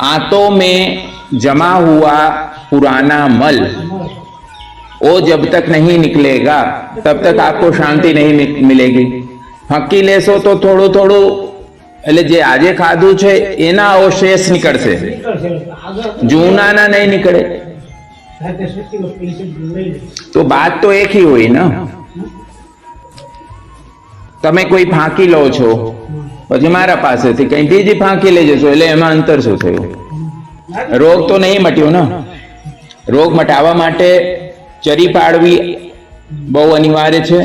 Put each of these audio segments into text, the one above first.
आंतों में जमा हुआ पुराना मल वो जब तक नहीं निकलेगा तब तक आपको शांति नहीं मिलेगी। ફાંકી લેશો તો થોડું થોડું એટલે જે આજે ખાધું છે એના અવશેષ નીકળશે, જૂનાના નહીં નીકળે। તો બાત તો એક ही हुई ना। તમે કોઈ ફાંકી લો છો પછી મારા પાસેથી કઈ બીજી ફાંકી લઈ જશો એટલે એમાં અંતર શું થયું? રોગ તો નહીં મટ્યો ને। રોગ મટાવવા માટે ચરી પાડવી બહુ અનિવાર્ય છે।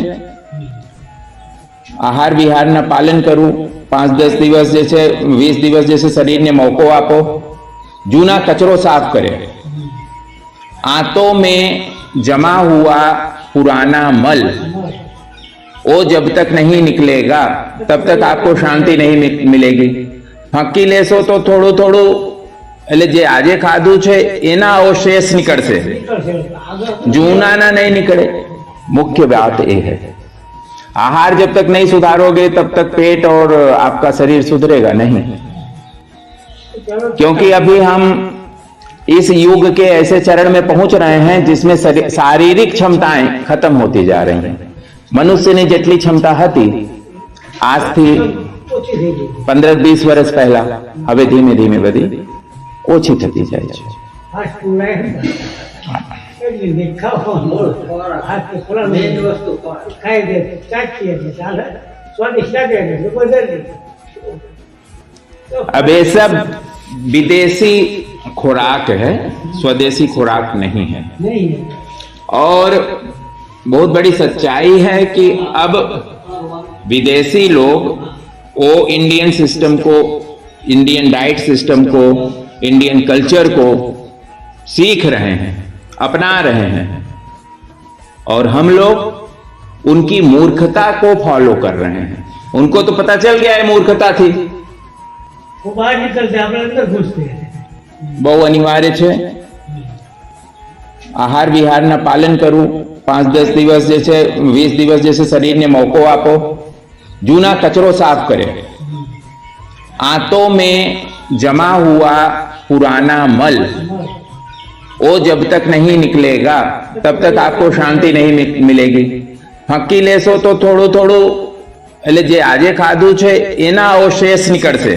आहार विहार ना पालन करू, 5-10 दिवस जैसे 20 दिवस जैसे शरीर ने मौको आपो, जूना कचरो साफ करे। आंतों में जमा हुआ पुराना मल वो जब तक नहीं निकलेगा तब तक आपको शांति नहीं मिलेगी। ફાંકી લેશો તો થોડું થોડું એટલે જે આજે ખાધું છે એના અવશેષ નીકળશે, જૂનાના નહીં નીકળે। मुख्य बात ये है। आहार जब तक नहीं सुधारोगे तब तक पेट और आपका शरीर सुधरेगा नहीं, क्योंकि अभी हम इस युग के ऐसे चरण में पहुंच रहे हैं जिसमें शारीरिक क्षमताएं खत्म होती जा रही हैं। मनुष्य ने जितनी क्षमता हती आज थी 15-20 वर्ष पहला हवे धीमे धीमे बधी ओછી થતી જાય છે। अब ये सब विदेशी खुराक है, स्वदेशी खुराक नहीं है। और बहुत बड़ी सच्चाई है कि अब विदेशी लोग वो इंडियन सिस्टम को, इंडियन डाइट सिस्टम को, इंडियन कल्चर को सीख रहे हैं, अपना रहे हैं, और हम लोग उनकी मूर्खता को फॉलो कर रहे हैं। उनको तो पता चल गया है मूर्खता थी, वो बाहर निकलते अपने अंदर घुसते हैं। बहु अनिवार्य है। आहार विहार ना पालन करू, 5-10 दिवस जैसे 20 दिवस जैसे शरीर ने मौको आपो, जूना कचरो साफ करे। आंतों में जमा हुआ पुराना मल वो जब तक नहीं निकलेगा तब तक आपको शांति नहीं मिलेगी। ફાંકી લેશો તો થોડું થોડું એટલે જે આજે ખાધું છે એના અવશેષ નીકળશે,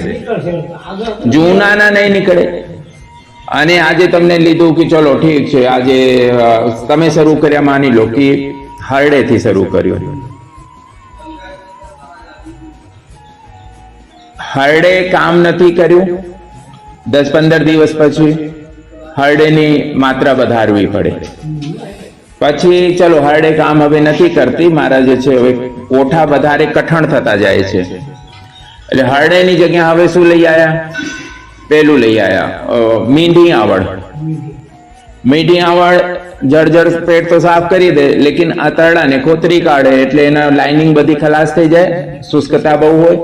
જૂનાના નહીં નીકળે। અને આજે તમને લીધું કે ચલો ઠીક છે, આજે તમે શરૂ કર્યા, માની લો કે હરડેથી શરૂ કર્યું, હરડે કામ નથી કર્યું, 10-15 દિવસ પછી હરડેની માત્રા વધારવી પડે। પછી ચલો હરડે કામ હવે નથી કરતી, મારા જે છે હવે કોઠા વધારે કઠણ થતા જાય છે, એટલે હરડેની જગ્યા હવે શું લઈ આયા? પેલું લઈ આયા મીંઢી આવળ। મીંઢી આવળ જળજળ પેટ તો સાફ કરી દે, લેकिन આતરડાને ખોતરી કાઢે એટલે એના લાઇનિંગ બધી ખલાસ થઈ જાય। શુષ્કતા બહુ હોય,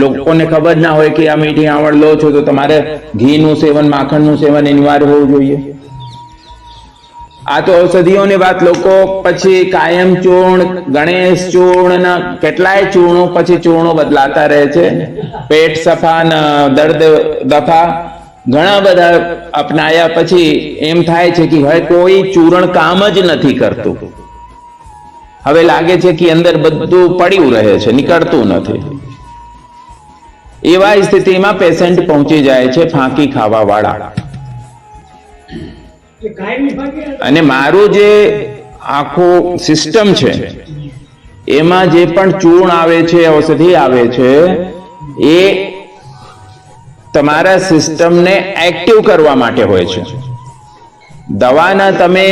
લોકોને ખબર ના હોય કે આ મીઠી આવળ લો છો તો તમારે ઘીનું સેવન, માખણનું સેવન અનિવાર્ય હોવું જોઈએ। આ તો ઔષધિઓની વાત। લોકો પછી કાયમ ચૂર્ણ, ગણેશ ચૂર્ણ, કેટલાય ચૂર્ણો પછી ચૂર્ણો બદલાતા રહે છે। પેટ સફા ને દર્દ દફા ઘણા બધા અપનાયા પછી એમ થાય છે કે હવે કોઈ ચૂર્ણ કામ જ નથી કરતું, હવે લાગે છે કે અંદર બધું પડ્યું રહે છે, નીકળતું નથી। એવા સ્થિતિમાં પેશન્ટ પહોંચી જાય છે ફાંકી ખાવા વાળા। અને મારું જે આખો સિસ્ટમ છે એમાં જે પણ ચૂર્ણ આવે છે, ઔષધિ આવે છે, એ તમારા સિસ્ટમને એક્ટિવ કરવા માટે હોય છે। દવાના તમે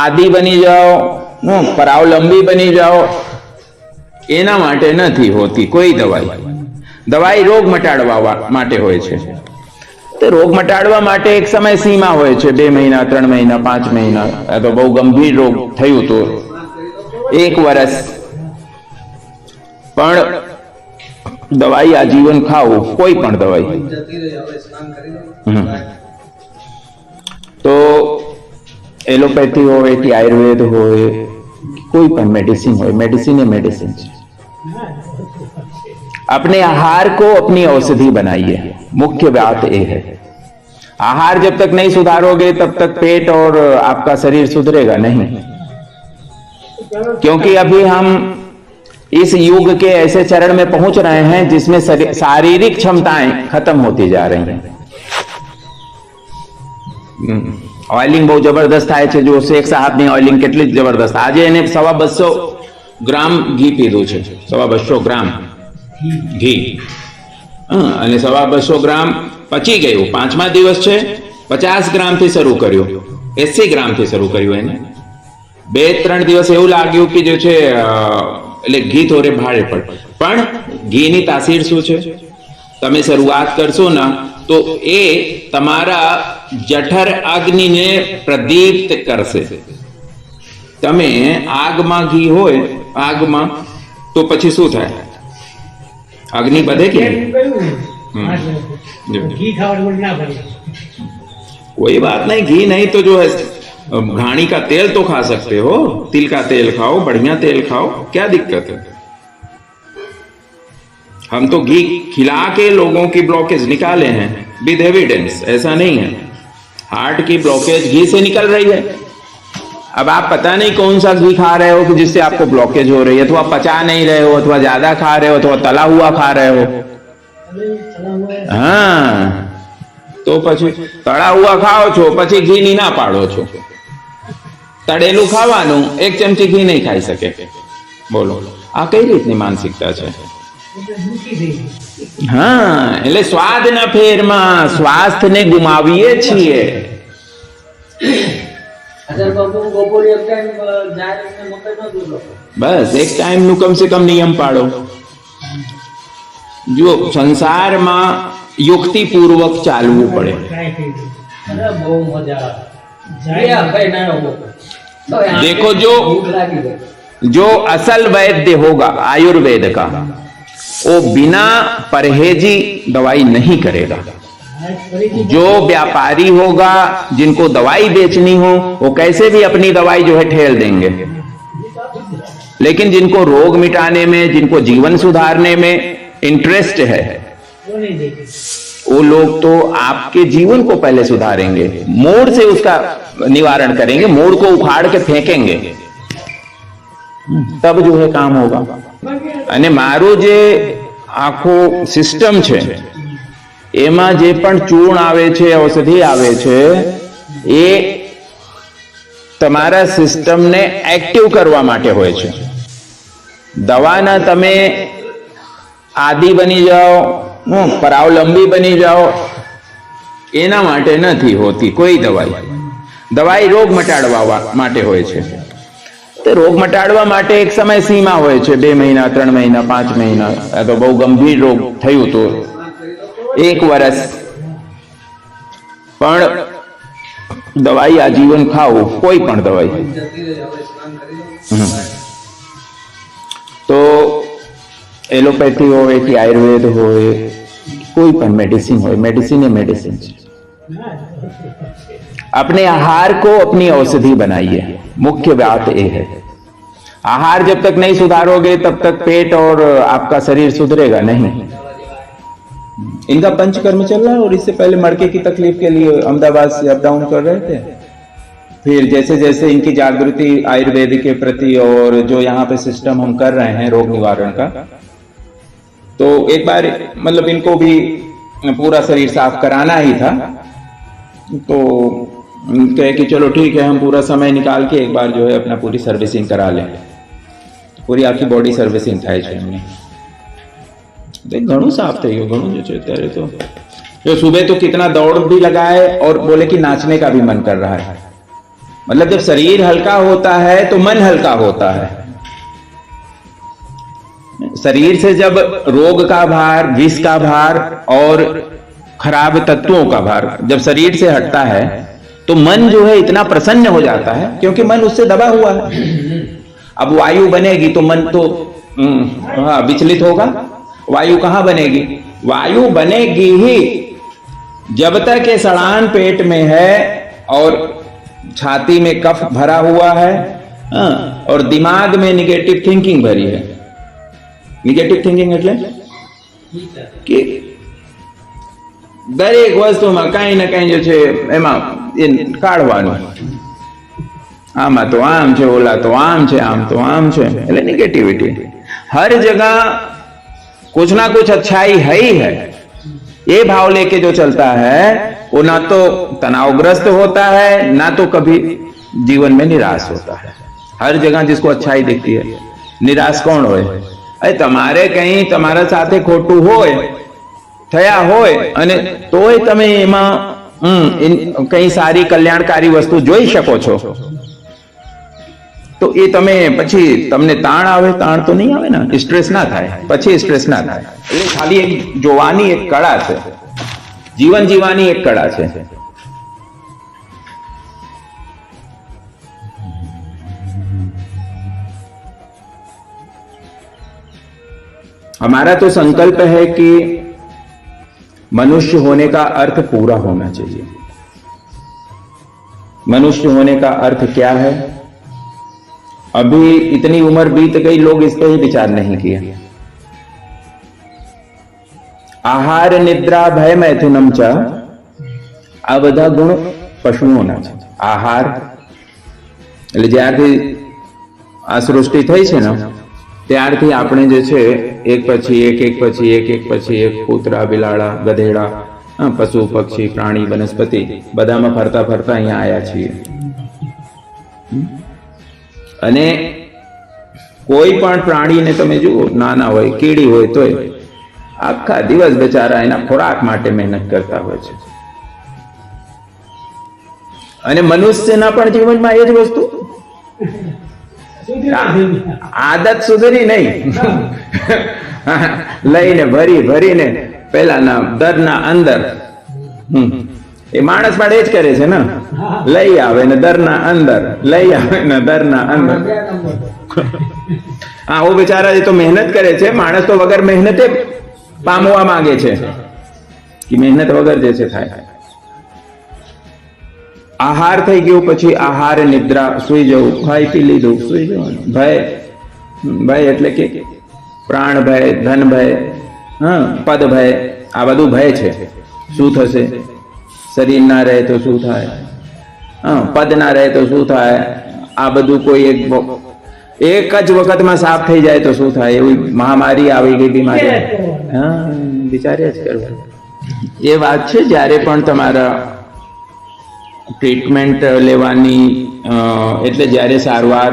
આદિ બની જાઓ, પરાવલંબી બની જાઓ, એના માટે નથી હોતી કોઈ દવાઈ। દવાઈ રોગ મટાડવા માટે હોય છે। તો રોગ મટાડવા માટે એક સમય સીમા હોય છે, 2 મહિના, 3 મહિના, 5 મહિના, તો બહુ ગંભીર રોગ થયું તો 1 વર્ષ, પણ દવાઈ આજીવન ખાવું, કોઈ પણ દવાઈ। તો એલોપેથી હોય કે આયુર્વેદ હોય, કોઈ પણ मेडिसिन હોય, मेडिसिन એ मेडिसिन છે। अपने आहार को अपनी औषधि बनाइए। मुख्य बात ये है। आहार जब तक नहीं सुधारोगे तब तक पेट और आपका शरीर सुधरेगा नहीं, क्योंकि अभी हम इस युग के ऐसे चरण में पहुंच रहे हैं जिसमें शारीरिक क्षमताएं खत्म होती जा रही हैं। ઓઇલિંગ બહુ જબરદસ્ત થાય છે। જો શેખ સાહેબની ઓઇલિંગ કેટલી જબરદસ્ત, આજે એને 250 ગ્રામ ઘી પીધું છે, 250 ગ્રામ ઘી, અને 250 ગ્રામ પચી ગયું। 5મા દિવસ છે, 50 ગ્રામથી શરૂ કર્યું, 80 ગ્રામથી શરૂ કર્યું એને। 2-3 દિવસ એવું લાગ્યું કે જે છે એટલે ઘી થોડે ભારે પડે, પણ ઘીની તાસીર શું છે, તમે શરૂઆત કરશો ને તો એ તમારા જઠર અગ્નિને પ્રદીપ્ત કરશે। તમે આગમાં ઘી હોય, આગમાં તો પછી શું થાય, અગ્નિ બધે કે ઘી ખાવાનું ના પડે। कोई बात नहीं, घी नहीं तो जो है घाणी का तेल तो खा सकते हो, तिल का तेल खाओ, बढ़िया तेल खाओ, क्या दिक्कत है। हम तो घी खिला के लोगों की ब्लॉकेज निकाले हैं विद एविडेंस, ऐसा नहीं है। हार्ट की ब्लॉकेज घी से निकल रही है। अब आप पता नहीं कौन सा घी खा रहे हो कि जिससे आपको ब्लॉकेज हो रही है, अथवा पचा नहीं रहे हो, अथवा ज्यादा खा रहे हो, अथवा तला हुआ खा रहे हो। हाँ, तो પછી તળા હુઆ ખાઓ છો, પછી ઘીની ના પાડો છો। તળેલું ખાવાનું, 1 ચમચી ઘી નહીં ખાઈ શકે। બોલો આ કઈ રીતની માનસિકતા છે? હા, એટલે સ્વાદના ફેરમાં સ્વાસ્થ્યને ગુમાવીએ છીએ। બસ એક ટાઈમનું કમ સે કમ નિયમ પાડો। જો સંસારમાં યુક્તિપૂર્વક ચાલવું પડે। देखो जो असल वैद्य होगा आयुर्वेद का, वो बिना परहेजी दवाई नहीं करेगा। जो व्यापारी होगा, जिनको दवाई बेचनी हो, वो कैसे भी अपनी दवाई जो है ठेल देंगे, लेकिन जिनको रोग मिटाने में, जिनको जीवन सुधारने में इंटरेस्ट है, वो लोग तो आपके जीवन को पहले सुधारेंगे, मूड से उसका निवारण करेंगे, मूड को उखाड़ के फेंकेंगे, तब जो है काम होगा। અને મારું જે આખો સિસ્ટમ છે એમાં જે પણ ચૂર્ણ આવે છે, ઔષધિ આવે છે, એ તમારા સિસ્ટમને એક્ટિવ કરવા માટે હોય છે। દવાના તમે આદિ બની જાઓ, પરાવલંબી બની જાઓ, એના માટે નથી હોતી કોઈ દવાઈ। દવાઈ રોગ મટાડવા માટે હોય છે। તે રોગ મટાડવા માટે એક સમય સીમા હોય છે, 2 મહિના, 3 મહિના, 5 મહિના, આ તો બહુ ગંભીર રોગ થયું તો 1 વર્ષ, પણ દવાઈ આજીવન ખાવું, કોઈ પણ દવાઈ। તો एलोपैथी हो कि आयुर्वेद हो, कोई पण मेडिसिन हो, मेडिसिन है मेडिसिन। अपने आहार को अपनी औषधि बनाइए, मुख्य बात ये है। आहार जब तक नहीं सुधारोगे तब तक पेट और आपका शरीर सुधरेगा नहीं। इनका पंचकर्म चल रहा है, और इससे पहले मड़के की तकलीफ के लिए अहमदाबाद से अप डाउन कर रहे थे। फिर जैसे जैसे इनकी जागृति आयुर्वेद के प्रति और जो यहाँ पे सिस्टम हम कर रहे हैं रोग निवारण का, तो एक बार मतलब इनको भी पूरा शरीर साफ कराना ही था। तो कहे कि चलो ठीक है, हम पूरा समय निकाल के एक बार जो है अपना पूरी सर्विसिंग करा लें। पूरी आखी बॉडी सर्विसिंग થાય છે એમની। घणું साफ થઈ ગયું, घणું जो છે અત્યારે तो जो सुबह तो कितना दौड़ भी लगाए और बोले कि नाचने का भी मन कर रहा है। मतलब जब शरीर हल्का होता है तो मन हल्का होता है। शरीर से जब रोग का भार, विष का भार और खराब तत्वों का भार जब शरीर से हटता है तो मन जो है इतना प्रसन्न हो जाता है, क्योंकि मन उससे दबा हुआ है। अब वायु बनेगी तो मन तो विचलित होगा। वायु कहाँ बनेगी? वायु बनेगी ही जब तक ये सड़ान पेट में है और छाती में कफ भरा हुआ है और दिमाग में निगेटिव थिंकिंग भरी है। निगेटिव थिंकिंग એટલે કે દરેક વસ્તુમાં કાંઈ ને કાંઈ જે છે એમાં એ કાઢવાનું, આમાં તો આમ છે, ઓલા તો આમ છે, આમ તો આમ છે, એટલે निगेटिविटी। हर जगह कुछ ना कुछ अच्छाई है ही है, ये भाव लेके जो चलता है वो ना तो तनावग्रस्त होता है, ना तो कभी जीवन में निराश होता है। हर जगह जिसको अच्छाई दिखती है, निराश कौन होए? अरे तमारे कहीं तमारा साथे खोटू होए थया होय अने तोय तमे एमां कई सारी कल्याणकारी वस्तु जोई शको छो, तो ये तमे पछी तमने ताण आवे, ताण तो नहीं आवे ना, स्ट्रेस ना थाय, पछी स्ट्रेस ना थाय। એટલે ખાલી એક જોવાની એક કળા છે, જીવન જીવવાની એક કળા છે। हमारा तो संकल्प है कि मनुष्य होने का अर्थ पूरा होना चाहिए। मनुष्य होने का अर्थ क्या है? अभी इतनी उम्र बीत गई, लोग इस पर ही विचार नहीं किया। आहार निद्रा भय मैथुनम च, आ बधा गुण पशुओना छे। आहार એટલે જ્યારથી આ સૃષ્ટિ થઈ છે ને ત્યારથી આપણે જે છે એક પછી એક, એક પછી એક, એક પછી એક, કૂતરા, બિલાડા, ગધેડા, પશુ, પક્ષી, પ્રાણી, વનસ્પતિ બધામાં ફરતા ફરતા અહીંયા આવ્યા છીએ। અને કોઈ પણ પ્રાણીને તમે જુઓ, નાના હોય, કીડી હોય, તોય આખા દિવસ બેચારા એના ખોરાક માટે મહેનત કરતા હોય છે। અને મનુષ્યના પણ જીવનમાં એ જ વસ્તુ, આદત સુધરી નહીં, લઈને ભરી ભરીને પેલાના દરના અંદર, એ માણસ પણ એ જ કરે છે ને, લઈ આવે ને દરના અંદર, લઈ આવે ને દરના અંદર। હા, वो बेचारा ये तो मेहनत करे છે, માણસ તો વગર મહેનતે પામવા માંગે છે કે મહેનત વગર જે છે થાય। આહાર થઈ ગયો, પછી આહાર, નિદ્રા, સુઈ જવું, ખાઈ પી લીધું, સુઈ જવાનું। ભય, ભય એટલે કે પ્રાણ ભય, ધન ભય, પદ ભય, આ બધું ભય છે। શું થશે? શરીર ના રહે તો શું થાય? પદ ના રહે તો શું થાય? આ બધું કોઈ એક જ વખતમાં સાફ થઈ જાય તો શું થાય? એવી મહામારી આવી ગઈ, બીમારી, વિચાર્યા જ કરવું। એ વાત છે, જ્યારે પણ તમારા ટ્રીટમેન્ટ લેવાની, એટલે જ્યારે સારવાર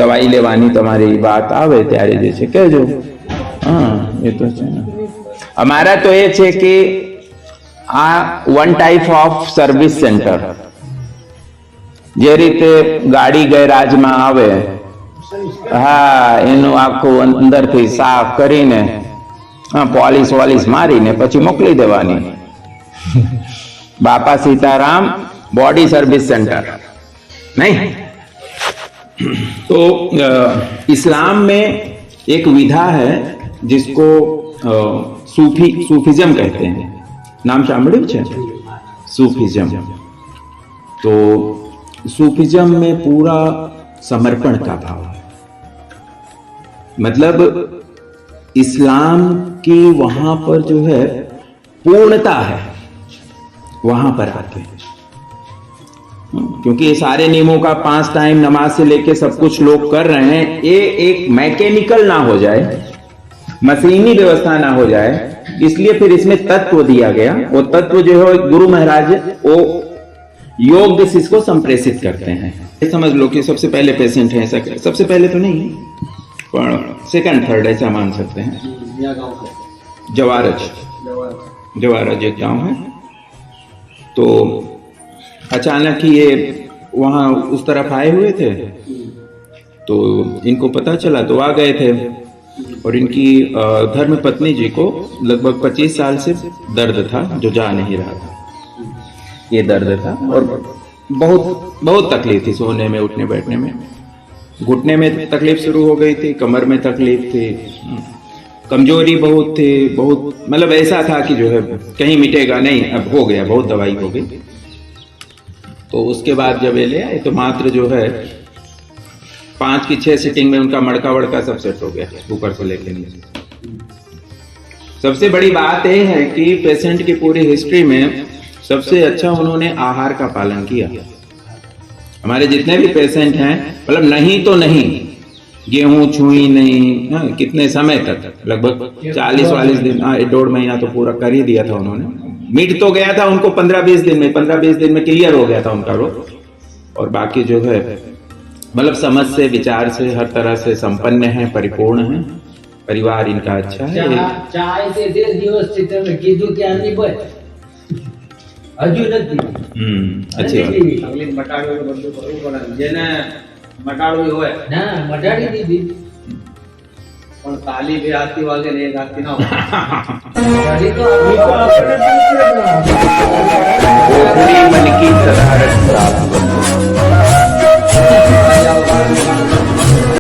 દવાઈ લેવાની તમારી વાત આવે ત્યારે જે છે કહેજો। હા, એ તો છે ને। અમારા તો એ છે કે આ one type of service centre, જે રીતે ગાડી ગેરાજમાં આવે, હા, એનું આખું અંદરથી સાફ કરીને પોલિશ વોલિશ મારીને પછી મોકલી દેવાની। બાપા सीताराम बॉडी सर्विस सेंटर नहीं। तो इस्लाम में एक विधा है जिसको सूफिज्म कहते हैं। नाम સાંભળ્યું છે? सूफिज्म। तो सूफिज्म में पूरा समर्पण का भाव है, मतलब इस्लाम की वहां पर जो है पूर्णता है, वहां पर आते हैं। क्योंकि ये सारे नियमों का 5 टाइम नमाज से लेके सब कुछ लोग कर रहे हैं, ये एक मैकेनिकल ना हो जाए, मशीनी व्यवस्था ना हो जाए, इसलिए फिर इसमें तत्व दिया गया। वो तत्व जो है गुरु महाराज वो योग्य शिष्य को संप्रेषित करते हैं। समझ लो कि सबसे पहले पेशेंट है ऐसा, सबसे पहले तो नहीं, पर सेकंड थर्ड ऐसा मान सकते हैं। जवारज एक गांव है। तो अचानक ही ये वहां उस तरफ आए हुए थे, तो इनको पता चला तो आ गए थे। और इनकी धर्म पत्नी जी को लगभग 25 साल से दर्द था जो जा नहीं रहा था। ये दर्द था और बहुत बहुत तकलीफ थी, सोने में, उठने बैठने में, घुटने में तकलीफ शुरू हो गई थी, कमर में तकलीफ थी, कमजोरी बहुत थी, बहुत मतलब ऐसा था कि जो है कहीं मिटेगा नहीं, अब हो गया, बहुत दवाई हो गई। तो उसके बाद जब ये ले आए तो मात्र जो है 5 की 6 सीटिंग में उनका मड़का वड़का सब सेट हो गया, ऊपर से लेके नीचे सबसे बड़ी बात यह है कि पेशेंट की पूरी हिस्ट्री में सबसे अच्छा उन्होंने आहार का पालन किया। हमारे जितने भी पेशेंट हैं, मतलब नहीं तो नहीं, गेहूं छुई नहीं, हाँ, कितने समय तक, लगभग 40-40 दिन, हाँ 1.5 महीना तो पूरा कर ही दिया था उन्होंने। मिट तो गया था उनको 15-20 दिन में, 15-20 दिन में क्लियर हो गया था उनका रोग। और बाकी जो है मतलब समझ से, विचार से, हर तरह से संपन्न है, परिपूर्ण है, परिवार इनका अच्छा है। ચાય તે 10 દિવસથી તમે કીધું ત્યાં નહીં બસ હજુ નથી अच्छी बात। તકલીફ મટાડવી હોય બધું કરવું પડે, જેને મટાડવી હોય ના મટાડી દીધી પણ તાલી બે હાથથી વાગે ને એક હાથથી ના વાગે. મટાડી તો આપણે ओपड़ी मन की सदारत प्राप्त। રાજા